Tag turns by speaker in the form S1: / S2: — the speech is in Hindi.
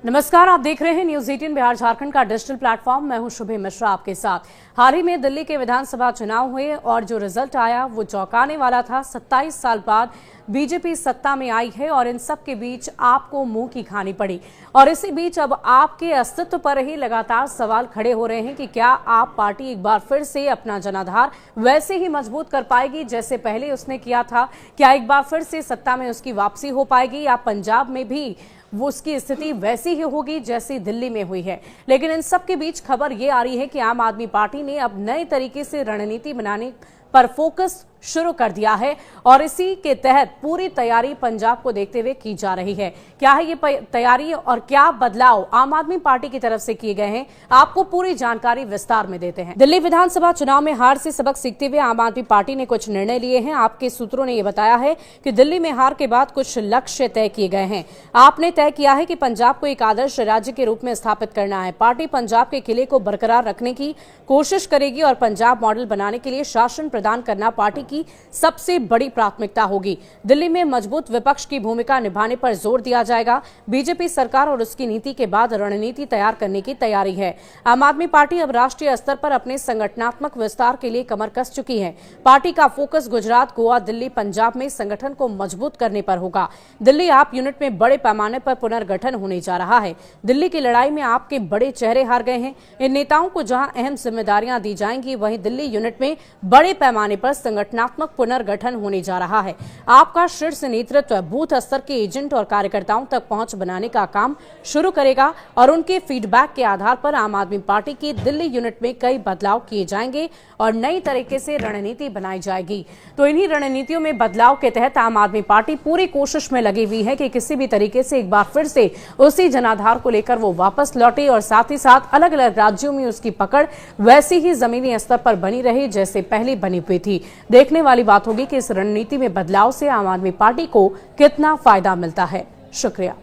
S1: नमस्कार, आप देख रहे हैं न्यूज 18 बिहार झारखंड का डिजिटल प्लेटफॉर्म। मैं हूं शुभे मिश्रा आपके साथ। हाल ही में दिल्ली के विधानसभा चुनाव हुए और जो रिजल्ट आया वो चौंकाने वाला था। 27 साल बाद बीजेपी सत्ता में आई है और इन सब के बीच आपको मुंह की खानी पड़ी। और इसी बीच अब आपके अस्तित्व पर ही लगातार सवाल खड़े हो रहे हैं कि क्या आप पार्टी एक बार फिर से अपना जनाधार वैसे ही मजबूत कर पाएगी जैसे पहले उसने किया था। क्या एक बार फिर से सत्ता में उसकी वापसी हो पाएगी या पंजाब में भी वो उसकी स्थिति वैसी ही होगी जैसी दिल्ली में हुई है। लेकिन इन सब के बीच खबर ये आ रही है कि आम आदमी पार्टी ने अब नए तरीके से रणनीति बनाने पर फोकस शुरू कर दिया है और इसी के तहत पूरी तैयारी पंजाब को देखते हुए की जा रही है। क्या है ये तैयारी और क्या बदलाव आम आदमी पार्टी की तरफ से किए गए हैं, आपको पूरी जानकारी विस्तार में देते हैं। दिल्ली विधानसभा चुनाव में हार से सबक सीखते हुए आम आदमी पार्टी ने कुछ निर्णय लिए हैं। आपके सूत्रों ने यह बताया है कि दिल्ली में हार के बाद कुछ लक्ष्य तय किए गए हैं। आपने तय किया है कि पंजाब को एक आदर्श राज्य के रूप में स्थापित करना है। पार्टी पंजाब के किले को बरकरार रखने की कोशिश करेगी और पंजाब मॉडल बनाने के लिए शासन प्रदान करना पार्टी की सबसे बड़ी प्राथमिकता होगी। दिल्ली में मजबूत विपक्ष की भूमिका निभाने पर जोर दिया जाएगा। बीजेपी सरकार और उसकी नीति के बाद रणनीति तैयार करने की तैयारी है। आम आदमी पार्टी अब राष्ट्रीय स्तर पर अपने संगठनात्मक विस्तार के लिए कमर कस चुकी है। पार्टी का फोकस गुजरात, गोवा, दिल्ली, पंजाब में संगठन को मजबूत करने पर होगा। दिल्ली आप यूनिट में बड़े पैमाने पर पुनर्गठन होने जा रहा है। दिल्ली की लड़ाई में आपके बड़े चेहरे हार गए हैं। इन नेताओं को जहां अहम जिम्मेदारियां दी जाएंगी, वहीं दिल्ली यूनिट में बड़े पैमाने पर संगठनात्मक पुनर्गठन होने जा रहा है। आपका शीर्ष नेतृत्व बूथ स्तर के एजेंट और कार्यकर्ताओं तक पहुंच बनाने का काम शुरू करेगा और उनके फीडबैक के आधार पर आम आदमी पार्टी की दिल्ली यूनिट में कई बदलाव किए जाएंगे और नई तरीके से रणनीति बनाई जाएगी। तो इन्हीं रणनीतियों में बदलाव के तहत आम आदमी पार्टी पूरी कोशिश में लगी हुई है कि किसी भी तरीके से एक बार फिर से उसी जनाधार को लेकर वो वापस लौटे और साथ ही साथ अलग अलग राज्यों में उसकी पकड़ वैसी ही जमीनी स्तर पर बनी रहे जैसे पहले बनी हुई थी। देखने वाली बात होगी कि इस रणनीति में बदलाव से आम आदमी पार्टी को कितना फायदा मिलता है। शुक्रिया।